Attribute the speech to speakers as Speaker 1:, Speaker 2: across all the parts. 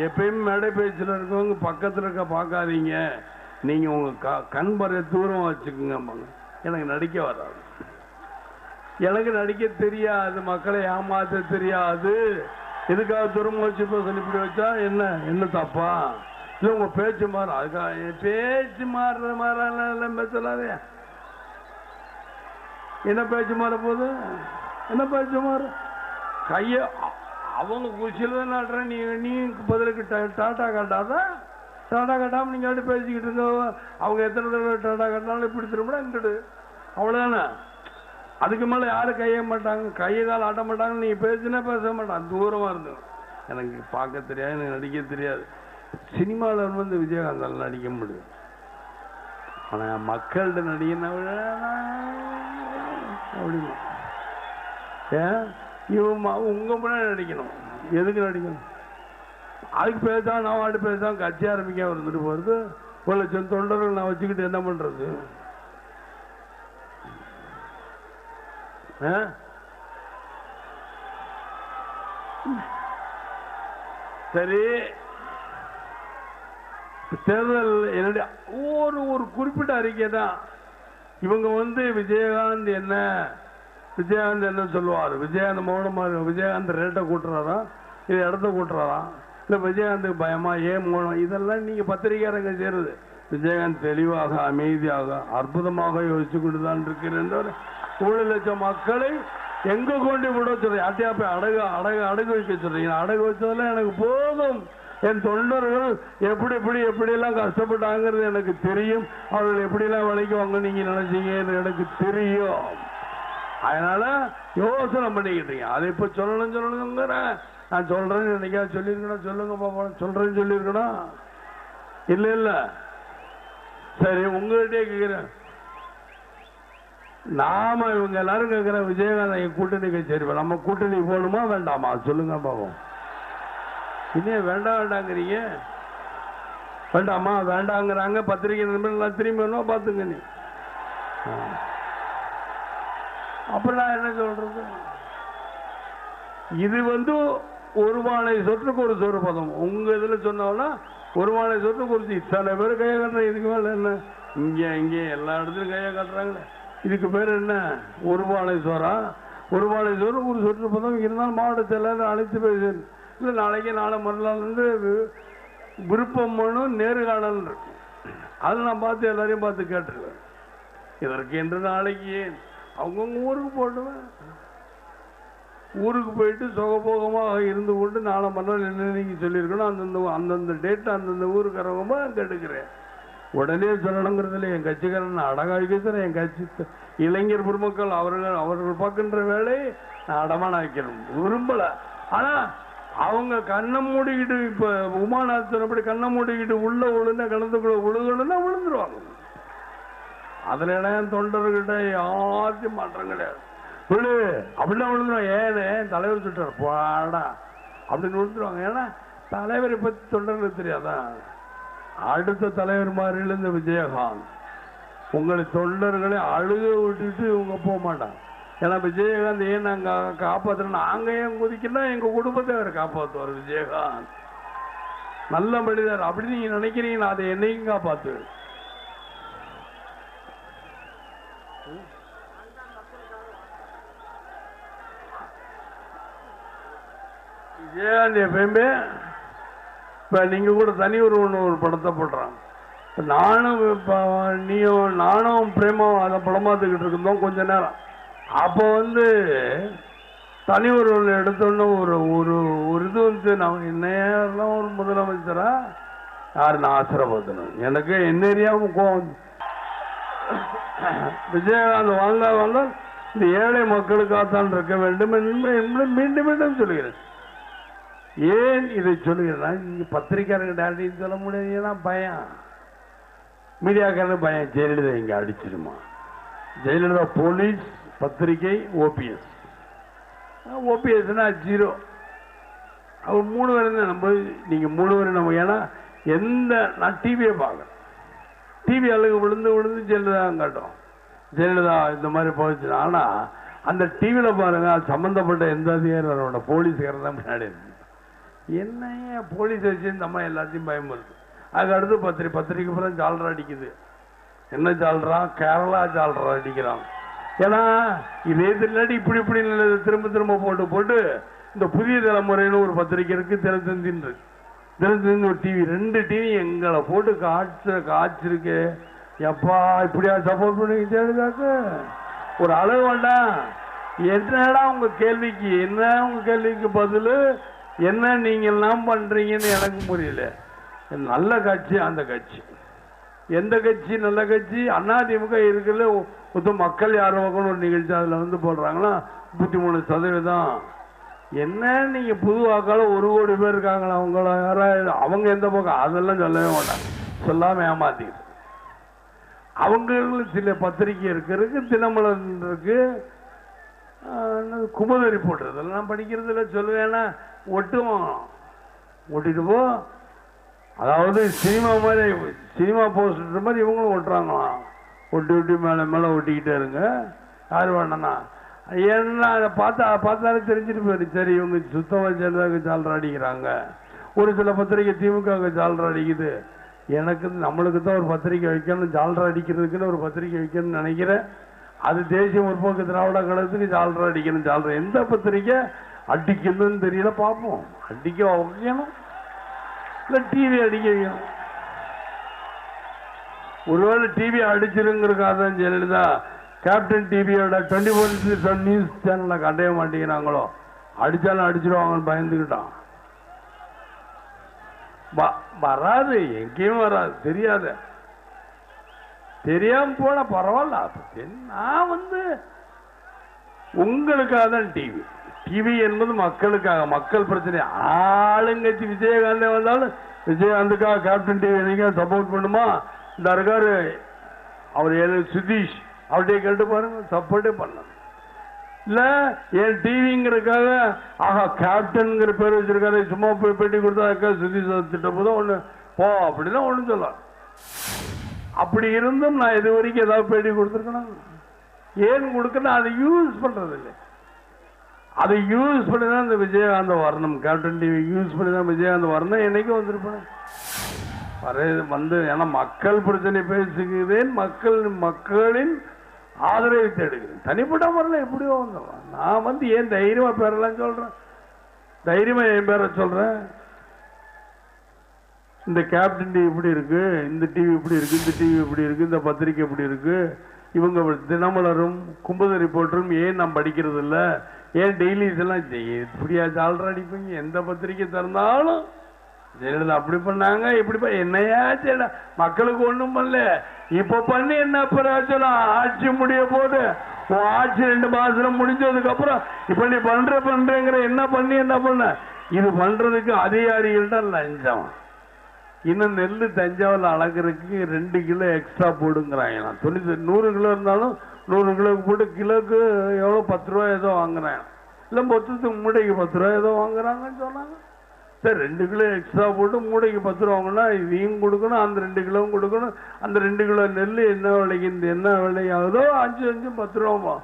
Speaker 1: எப்பயும் மேடை பேச்சில் இருக்கவங்க பக்கத்தில் இருக்க பார்க்காதீங்க, நீங்க உங்க கண் பறைய தூரம் வச்சுக்கோங்க. எனக்கு நடிக்க வராது, எனக்கு நடிக்க தெரியாது, மக்களை ஏமாத்த தெரியாது. எதுக்காக தூரம் வச்சு இப்படி வச்சா என்ன தப்பா? இல்லை உங்க பேச்சு மாறும், அதுக்காக பேச்சு மாறுற மாதிரி பேசலாதே. என்ன பேச்சு மாற போகுது? என்ன பேச்சு மாறு? கைய அவங்க குச்சியில் தான் நாட்டுற, நீ பதிலுக்கு டாட்டா காட்டாதான். டாட்டா காட்டாமல் நீங்கள் அப்படி பேசிக்கிட்டு இருந்தோ, அவங்க எத்தனை தடவை டாட்டா காட்டினாலும் இப்படி திரும்ப இங்கிட்டு, அவ்வளோதானே. அதுக்கு மேலே யாரும் கைய மாட்டாங்க, கையை கால் ஆட்ட மாட்டாங்க. நீங்கள் பேசுனா பேச மாட்டாங்க, தூரமாக இருந்தோம். எனக்கு பார்க்க தெரியாது, எனக்கு நடிக்க தெரியாது. சினிமாவில் வந்து விஜயகாந்தால் நடிக்க முடியும், ஆனால் மக்கள்கிட்ட நடிகனா அப்படிமா ஏன் உங்க முன்னாடி நடிக்கணும்? எதுக்கு நடிக்கணும்? அதுக்கு பேசா நான் வாட்டு பேசா கட்சி ஆரம்பிக்க வந்துட்டு போறது. 1,00,000 தொண்டர்கள் நான் வச்சுக்கிட்டு என்ன பண்றது? சரி, தேர்தல் என்னுடைய ஒரு குறிப்பிட்ட அறிக்கை தான். இவங்க வந்து விஜயகாந்த் என்ன சொல்லுவார்? விஜயகாந்த் மௌனமா, விஜயகாந்த் ரேட்டை கூட்டுறாரா, இது இடத்த கூட்டுறாரா, இல்லை விஜயகாந்துக்கு பயமா, ஏன் மௌனம்? இதெல்லாம் நீங்க பத்திரிகையாளங்க செய்யறது. விஜயகாந்த் தெளிவாக அமைதியாக அற்புதமாக யோசிச்சு கொண்டு தான் இருக்கிறேன். 1 லட்சம் மக்களை எங்க கொண்டு விட சொல்றீங்க? அட்டையா போய் அடகு வைக்க சொல்றீங்க. அடகு வச்சதெல்லாம் எனக்கு போதும். என் தொண்டர்கள் எப்படி எல்லாம் கஷ்டப்பட்டாங்கிறது எனக்கு தெரியும். அவர்கள் எப்படிலாம் விளைக்குவாங்க நீங்க நினைச்சீங்க எனக்கு தெரியும். அதனால யோசனை பண்ணிக்கிட்டீங்க. அதை இப்ப சொல்லணுங்கிற நான் சொல்றேன்னு என்னைக்கா சொல்லியிருக்கணும்? சொல்லுங்க பாப்பா, சொல்றேன்னு சொல்லியிருக்கணும். இல்ல சரி, உங்ககிட்டே கேட்கிறேன். நாம இவங்க எல்லாரும் கேட்கிற விஜயகாந்த் கூட்டணிக்கு சரி, நம்ம கூட்டணி போகணுமா வேண்டாமா சொல்லுங்க பாப்போம். இன்னும் வேண்டாங்கிறீங்க, வேண்டாமா வேண்டாங்கிறாங்க. பத்திரிகை திரும்பி வேணுமா பாத்துங்க. நீ அப்புறம் நான் என்ன சொல்றது? இது வந்து ஒரு மாலை சொற்றுக்கு ஒரு சொறு பதம். உங்க இதுல சொன்னோம்னா ஒரு மாலை சொற்றுக்கு ஒரு இத்தனை பேர் கையை கட்டுற. இதுக்கு மேல என்ன? இங்க எல்லா இடத்துலயும் கையை கட்டுறாங்களே, இதுக்கு பேர் என்ன? ஒரு மாலை சோறா? ஒரு மாலை சோறு ஒரு சொற்று பதம் இருந்தாலும் மாவட்ட செயலாளர் அழைத்து பேசுறேன். இல்லை நாளைக்கு நாளை மறுநாள் வந்து விருப்பம் மனும் நேர்காணல் இருக்கு. அதில் நான் பார்த்து எல்லாரையும் பார்த்து கேட்டுருவேன். இதற்கு என்று நாளைக்கு அவங்கவுங்க ஊருக்கு போட்டுவேன். ஊருக்கு போயிட்டு சுகபோகமாக இருந்து கொண்டு நாளை மறுநாள் என்ன நீங்க சொல்லியிருக்கணும், அந்தந்த டேட்டு அந்தந்த ஊருக்காரவங்க கெடுக்கிறேன். உடனே சொல்லணுங்கிறதுல என் கட்சிக்காரன் அடகாய் பேசுறேன். என் கட்சி இளைஞர் பெருமக்கள் அவர்கள் பார்க்கின்ற வேலையை நான் அடமான வைக்கணும் விரும்பல. ஆனா அவங்க கண்ணை மூடிக்கிட்டு, இப்ப உமாநாதன் அப்படி கண்ணை மூடிக்கிட்டு உள்ள உழுந்த கலந்துக்குள்ள உழுகணும்னா விழுந்துருவாங்க. அதுல இடம் தொண்டர்கிட்ட யாருக்கும் மாற்றம் கிடையாது. விழு அப்படின்னா விழுந்துருவாங்க. ஏன்னு தலைவர் சுட்டார் பாடா அப்படின்னு விழுந்துருவாங்க. ஏன்னா தலைவரை பத்தி தொண்டர்களுக்கு தெரியாதான். அடுத்த தலைவர் மாதிரி இந்த விஜயகாந்த் உங்களை தொண்டர்களை அழுக விட்டுட்டு இவங்க போக மாட்டாங்க. ஏன்னா விஜயகாந்த் ஏன் நாங்க காப்பாத்துறோம், நாங்க ஏன் குதிக்கணும், எங்க குடும்பத்தை அவர் காப்பாற்றுவார். விஜயகாந்த் நல்ல மனிதர். அப்படி நீங்க நினைக்கிறீங்கன்னா அதை என்னையும் காப்பாத்து. விஜயகாந்த் எப்பயுமே இப்ப நீங்க கூட தனி ஒரு படத்தை போடுறாங்க. நானும் பிரேமாவும் அதை படமாத்துக்கிட்டு இருந்தோம் கொஞ்ச நேரம். அப்போ வந்து தனி ஒரு எடுத்தோன்னு ஒரு இது வந்து நம்ம நேரம் ஒரு முதலமைச்சரா யாருன்னு ஆசிரமத்தணும். எனக்கு என்ன ஏரியாவும் கோவம். விஜயகாந்த் வாங்க இந்த ஏழை மக்களுக்காகத்தான் இருக்க வேண்டும் என்று மீண்டும் மீண்டும் சொல்லுகிறேன். ஏன் இதை சொல்லுகிறேன்? இங்க பத்திரிகையாளர்கள் டேரக்டர் சொல்ல முடியாது. ஏன்னா பயம், மீடியாக்காரன் பயம். ஜெயலலிதா இங்க அடிச்சிருமா? ஜெயலலிதா போலீஸ், பத்திரிகை, ஓபிஎஸ். ஓபிஎஸ்னா 0. அவர் 3 பேரும் நம்ம, நீங்க 3 பேரும் நம்ம. ஏன்னா நான் டிவியை பார்க்கறேன். டிவி அழுகு விழுந்து ஜெயலலிதா காட்டும். ஜெயலலிதா இந்த மாதிரி போச்சு. ஆனா அந்த டிவியில பாருங்க, அது சம்பந்தப்பட்ட எந்த அதிகாரியோட போலீஸ்காரன் தான் முன்னாடி இருக்கு. என்ன போலீஸ் வச்சு இந்த அம்மா எல்லாத்தையும் பயமுறுத்து. அதுக்கு அடுத்து பத்திரிக்கை பூரா ஜால்ரா அடிக்குது. என்ன ஜால்ரா? கேரளா ஜால்ரா அடிக்கிறான். ஏன்னா இதே இல்லாட்டி இப்படி திரும்ப போட்டு இந்த புதிய தலைமுறைன்னு ஒரு பத்திரிக்கை இருக்கு, தினத்தந்தின்னு இருக்கு. தினத்தந்தி ஒரு டிவி, 2 டிவி எங்களை போட்டு காய்ச்சிருக்கு. எப்பா இப்படியா சப்போர்ட் பண்ணிக்கிட்டேக்காக்க ஒரு அளவு வேண்டாம். என்னடா உங்க கேள்விக்கு பதில் என்ன? நீங்க எல்லாம் பண்றீங்கன்னு எனக்கு புரியல. நல்ல கட்சி அந்த கட்சி. எந்த கட்சி நல்ல கட்சி? அதிமுக இருக்குல்ல, மக்கள் ஆர்வம்னு ஒரு நிகழ்ச்சி அதுல போடுறாங்களா 33%. என்ன நீங்க புது வாக்கால 1 கோடி பேர் இருக்காங்களா? அவங்கள யாராவது அவங்க எந்த பக்கம்? அதெல்லாம் சொல்லவே மாட்டாங்க. சொல்லாம ஏமாத்திட்டு அவங்க சில பத்திரிகை இருக்கு, தினமலர் இருக்கு, குமுத ரிப்போர்ட், இதெல்லாம் படிக்கிறதுல சொல்லுவேன்னா ஒட்டிட்டு போ. அதாவது சினிமா போஸ்டர் மாதிரி இவங்களும் ஒட்டுறாங்களாம். ஒட்டி மேல ஒட்டிக்கிட்டே இருங்க. யார் வேணா ஏன்னா அதை பார்த்தாலே தெரிஞ்சுட்டு போயிரு. சரி இவங்க சுத்தமாக சேர்ந்தாங்க ஜால்ரா அடிக்கிறாங்க. ஒரு சில பத்திரிகை திமுக ஜால்ரா அடிக்குது. எனக்கு நம்மளுக்கு தான் ஒரு பத்திரிகை வைக்கணும், ஜால்ரா அடிக்கிறதுக்குன்னு ஒரு பத்திரிகை வைக்கணும்னு நினைக்கிறேன். அது தேசிய முற்போக்கு திராவிட கழகத்துக்கு ஜால்ரா அடிக்கணும். ஜால்ரா எந்த பத்திரிகை அடிக்கணும்னு தெரியல, பார்ப்போம். அடிக்க வைக்கணும், இல்லை டிவி அடிக்க வைக்கணும். ஒருவேளை டிவி அடிச்சிருங்கிறதுக்காக தான் ஜெயலலிதா கேப்டன் டிவியோட 24 நியூஸ் சேனல்ல கண்டே மாட்டேங்கிறாங்களோ. அடிச்சாலும் அடிச்சிருவாங்கன்னு பயந்துக்கிட்டான். வராது, எங்கேயும் வராது, தெரியாம போன பரவாயில்ல. நான் உங்களுக்காக தான் டிவி என்பது மக்களுக்காக, மக்கள் பிரச்சனை. ஆளுங்கட்சி விஜயகாந்தே வந்தாலும் விஜயகாந்துக்காக கேப்டன் டிவி நீங்க சப்போர்ட் பண்ணுமா? இந்த இருக்காரு அவர் சுதீஷ், அவர்கிட்ட கேட்டு பாருங்க, சப்போர்ட்டே பண்ண இல்ல. என் டிவிங்கிறதுக்காக ஆஹா கேப்டன் பேர் வச்சிருக்காரு, சும்மா போய் பேட்டி கொடுத்தா சுதீஷ் திட்ட போதும் ஒண்ணு போ அப்படின்னா ஒண்ணு சொல்ல. அப்படி இருந்தும் நான் இது வரைக்கும் ஏதாவது பேட்டி கொடுத்துருக்கணும். ஏன் கொடுக்கணும்? அதை யூஸ் பண்றது இல்லை. அதை யூஸ் பண்ணிதான் இந்த விஜயகாந்த் வரணும். கேப்டன் டிவி யூஸ் பண்ணிதான் விஜயகாந்த் வரணும். என்னைக்கும் வந்திருப்பேன் ஏன்னா மக்கள் பிரச்சனை பேசுகிறேன், மக்களின் ஆதரவை தேடுகிறேன். தனிப்பட்ட முறையில் எப்படியோ வந்துடலாம். நான் ஏன் தைரியமா பேரெல்லாம் சொல்றேன், தைரியமா என் பேரை சொல்றேன். இந்த கேப்டன் டிவி இப்படி இருக்கு, இந்த டிவி இப்படி இருக்கு, இந்த டிவி இப்படி இருக்கு, இந்த பத்திரிகை இப்படி இருக்கு, இவங்க தினமலரும் குமுத ரிப்போர்ட்டரும் ஏன் நான் படிக்கிறது இல்லை, ஏன் டெய்லிஸ் எல்லாம் இப்படியா ஜால்ரா அடிப்பீங்க? எந்த பத்திரிகை திறந்தாலும் ஜெயலலிதா அப்படி பண்ணாங்க, இப்படி என்னையா செய்யல, மக்களுக்கு ஒண்ணும் பண்ணல. இப்ப பண்ணி என்ன பிரயோஜனம்? ஆட்சி முடிய போது ஆட்சி 2 மாசம் முடிஞ்சதுக்கு அப்புறம் இப்ப நீ பண்றேங்கிற என்ன பண்ண? இது பண்றதுக்கு அதிகாரிகள்ட்ட லஞ்சம். இன்னும் நெல்லு தஞ்சாவூர்ல அளக்குறதுக்கு 2 கிலோ எக்ஸ்ட்ரா போடுங்கிறாங்க. 100 கிலோ இருந்தாலும் 100 கிலோக்கு போட்டு கிலோக்கு எவ்வளோ 10 ரூபா ஏதோ வாங்குறாங்க. இல்லை மொத்தத்துக்கு மூடைக்கு 10 ரூபா ஏதோ வாங்குறாங்கன்னு சொன்னாங்க. சரி 2 கிலோ எக்ஸ்ட்ரா போட்டு மூடைக்கு 10 ரூபா வாங்கினா இதையும் கொடுக்கணும், அந்த 2 கிலோவும் கொடுக்கணும். அந்த 2 கிலோ நெல் என்ன விலைக்கு என்ன விலையாகுதோ 5 10 ரூபாமா.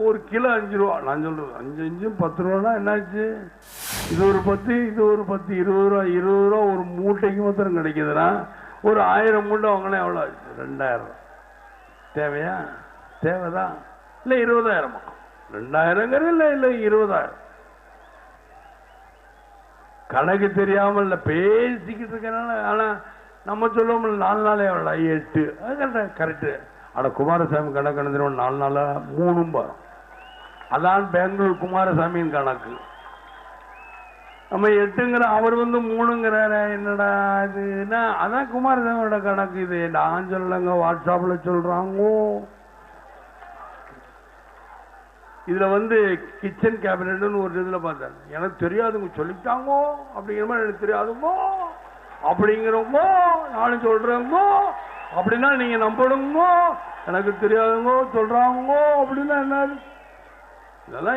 Speaker 1: ஒரு கிலோ 5 ரூபா. நான் சொல்றது 5 10 ரூபானா என்னாச்சு? இது ஒரு 10, இது ஒரு 10, 20 ரூபா. 20 ரூபா ஒரு மூட்டைக்கு மாத்திரம் கிடைக்குதுன்னா ஒரு 1000 மூட்டை வாங்கினா எவ்வளோ ஆச்சு? 2000. தேவையா? தேவைதான். இல்லை 20,000. 2000 இல்லை 20,000. கணக்கு தெரியாமல் இல்லை, பேசிக்கிட்டு இருக்கனால. ஆனா நம்ம சொல்லுவோம் 4 நாளே எவ்வளோ 8. கரெக்டு. ஆனா குமாரசாமி கணக்கு 4 நாளா 3 வரும். அதான் பெங்களூர் குமாரசாமியின் கணக்கு. நம்ம 8ங்கிற அவர் 3ங்கிறார. என்னடா இதுன்னா அதான் குமாரசாமியோட கணக்கு. இது நான் சொல்லலைங்க, வாட்ஸ்அப்ல சொல்றாங்க. இதுல கிச்சன் கேபினட்னு ஒரு இதுல பார்த்தேன். எனக்கு தெரியாதுங்க சொல்லிட்டாங்க அப்படிங்கிற மாதிரி. எனக்கு தெரியாதுங்க அப்படிங்கிறவங்க நானும் சொல்றேங்க அப்படின்னா நீங்க நம்பணுங்க. எனக்கு தெரியாதுங்க சொல்றாங்க அப்படின்னா என்ன?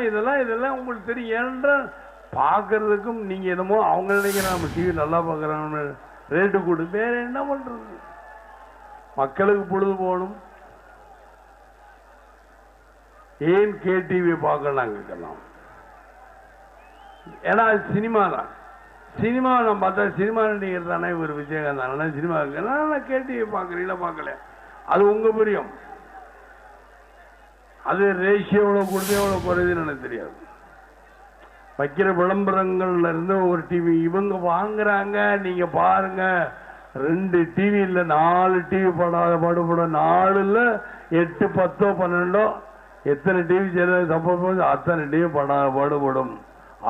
Speaker 1: இதெல்லாம் உங்களுக்கு தெரியும். ஏன்ற பாக்குறதுக்கும் நீங்க என்னமோ அவங்க நினைக்கிற நம்ம டிவி நல்லா பாக்குறாங்க ரேட்டு கொடு. வேற என்ன பண்றது? மக்களுக்கு பொழுது போகணும். ஏன் கேடிவி பார்க்கலாம் கேட்கலாம். ஏன்னா அது சினிமா தான். சினிமாவை நம்ம பார்த்தா சினிமா நடிகர் தானே இவர் விஜயகாந்த் தானே சினிமா நான் கேட்டு பார்க்குறீங்களா பார்க்கல, அது உங்க புரியும். அது ரேஷியோ எவ்வளோ கொடுத்து எவ்வளோ குறையுதுன்னு எனக்கு தெரியாது. வைக்கிற விளம்பரங்கள்ல இருந்து ஒரு டிவி இவங்க வாங்குறாங்க, நீங்க பாருங்க 2 டிவி இல்லை 4 டிவி படாத பாடுபடும். 4ல் 8 10 12 எத்தனை டிவி சப்போஸ் அத்தனை டிவி படாத பாடுபடும்.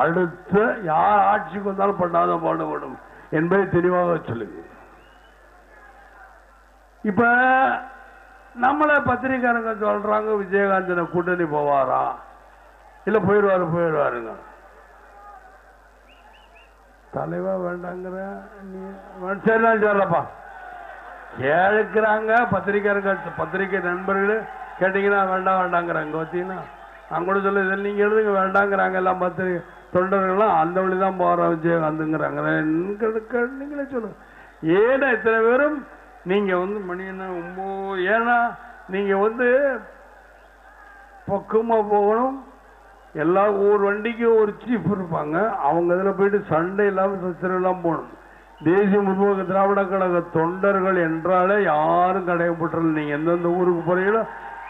Speaker 1: அடுத்த யார் ஆட்சிக்கு வந்தாலும் படாத பாடுபடும் என்பதை தெளிவாக சொல்லுங்க. இப்ப நம்மள பத்திரிகையாளங்க சொல்றாங்க விஜயகாந்தனை கூட்டணி போவாரா இல்ல போயிடுவாருங்க. தலைவா வேண்டாங்கிற சரிதான் சொல்லப்பா கேட்கிறாங்க பத்திரிகை நண்பர்கள் கேட்டீங்கன்னா வேண்டாங்கிறாங்க. பார்த்தீங்கன்னா நான் கூட சொல்ல இதில் நீங்க எழுதுங்க வேண்டாங்கிறாங்க எல்லாம் பத்திரிகை தொண்டர்கள்லாம் அந்த வழிதான் போற விஜயகாந்துங்கிறாங்க. நீங்களே சொல்லுங்க ஏன்னா இத்தனை பேரும் நீங்க மணி என்ன 9 ஏன்னா நீங்க பக்குவமா போகணும். எல்லா ஒவ்வொரு வண்டிக்கும் ஒரு சீஃப் இருப்பாங்க, அவங்க இதில் போயிட்டு சண்டை இல்லாமல் சச்சரவு போகணும். தேசிய முற்போக்கு திராவிட கழக தொண்டர்கள் என்றாலே யாரும் கடையப்பட்டுறல. நீங்க எந்தெந்த ஊருக்கு போறீங்களோ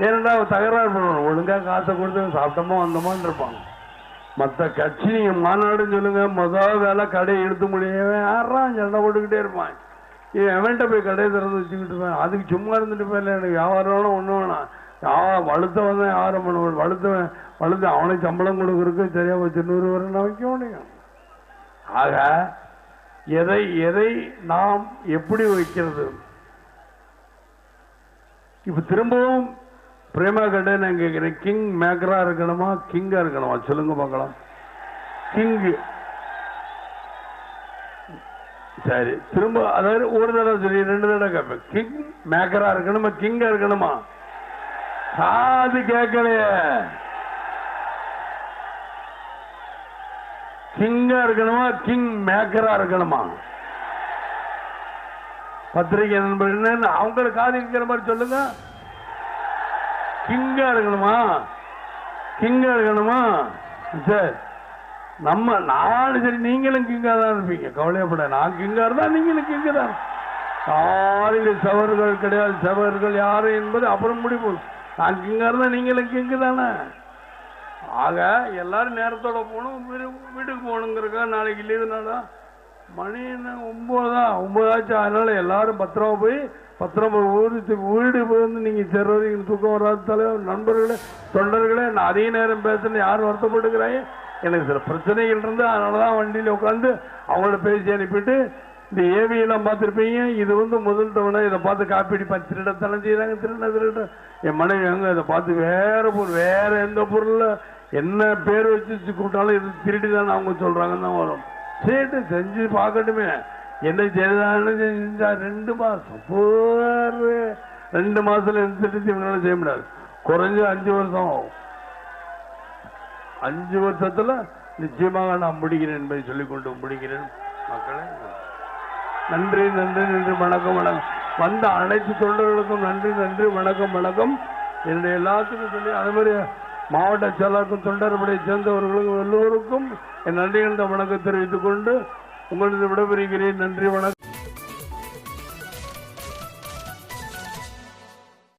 Speaker 1: ஏன்னா தகராறு பண்ணணும், ஒழுங்கா காசை கொடுத்து சாப்பிட்டோமோ வந்தோமான்னு இருப்பாங்க. மற்ற கட்சி நீங்க மாநாடுன்னு சொல்லுங்க, முதல் வேலை கடையை எடுத்து முடியவே யாராம் சண்டை போட்டுக்கிட்டே இருப்பான். எவன்கிட்ட போய் கடையை திறந்து வச்சுக்கிட்டு இருப்பேன், அதுக்கு சும்மா இருந்துட்டு போயில எனக்கு வியாபாரம் வேணும் ஒண்ணு வேணாம். வலுத்தவன் தான் வியாபாரம் பண்ணுவான், வலுத்து அவனுக்கு சம்பளம் கொடுக்கறதுக்கு சரியா 100 வரை நான் வைக்க முடியும். ஆக எதை நாம் எப்படி வைக்கிறது? இப்ப திரும்பவும் பிரேமா கடை நான் கேட்கிறேன், கிங் மேக்கரா இருக்கணுமா கிங்கா இருக்கணுமா சொல்லுங்க பார்க்கலாம். கிங் சரி, திரும்ப அதாவது ஒரு தடவை சொல்லி 2 தடவை கேட்பேன். கிங் மேக்கரா இருக்கணுமா கிங்கா இருக்கணுமா? காது கேட்கலையே. கிங்கா இருக்கணுமா கிங் மேக்கரா இருக்கணுமா? பத்திரிகை நண்பர்கள் அவங்களுக்கு காது இருக்கிற மாதிரி சொல்லுங்க. கிங்கா இருக்கணுமா கிங்கா இருக்கணுமா? சரி, நானும் சரி நீங்களும் கிங்கா தான் இருப்பீங்க, கவலையப்பட. நான் கிங்கா இருந்தா நீங்களும் கிங்க தான். யாரும் சவர்கள் கிடையாது, சவர்கள் யாரு என்பது அப்புறம் முடிவு. நான் கிங்கா இருந்தா நீங்களும் கிங்கு தானே. ஆக எல்லாரும் நேரத்தோட போகணும், வீட்டுக்கு போகணுங்கிறக்கா. நாளைக்கு லீவுனால மணி என்ன 9 ஆச்சு. அதனால எல்லாரும் பத்திரமா போய் வீடு போய் நீங்க சேர்றீங்க. தூக்கம் வராது தலைவர் நண்பர்களே தொண்டர்களே. நான் அதிக நேரம் பேசுறேன், யாரும் வருத்தப்பட்டுக்கிறாங்க. எனக்கு சில பிரச்சனைகள் இருந்து அதனாலதான் வண்டியில உட்காந்து அவங்களோட பேசி அனுப்பிட்டு இந்த ஏவி எல்லாம் பார்த்துருப்பீங்க. இது முதல் தவணை இதை பார்த்து காப்பீடு திருடத்தனம் செய்யறாங்க. திருட என் மனைவி அங்க இதை பார்த்து வேற எந்த பொருள்ல என்ன பேர் வச்சு கூப்பிட்டாலும் இது திருடிதான் அவங்க சொல்றாங்கன்னு தான் வரும். சரி செஞ்சு பார்க்கட்டுமே. என்ன செய்தான்னு செஞ்சா 2 மாசம் 2 மாசத்துல எந்த திட்டத்தை இவங்களால செய்ய முடியாது. குறைஞ்ச 5 வருஷம் ஆகும். 5 வருஷத்துல நிச்சயமாக நான் முடிக்கிறேன் என்பதை சொல்லிக்கொண்டு முடிக்கிறேன். மக்களே நன்றி நன்றி நன்றி வணக்கம் வணக்கம். வந்த அனைத்து தொண்டர்களுக்கும் நன்றி நன்றி வணக்கம் வணக்கம். என்னுடைய எல்லாத்துக்கும் சொல்லி அதே மாதிரி மாவட்ட செயலாளருக்கும் தொண்டர்படையை சேர்ந்தவர்களுக்கும் எல்லோருக்கும் என் நன்றி என்ற வணக்கம் தெரிவித்துக் கொண்டு உங்களது விடைபெறுகிறேன். நன்றி வணக்கம்.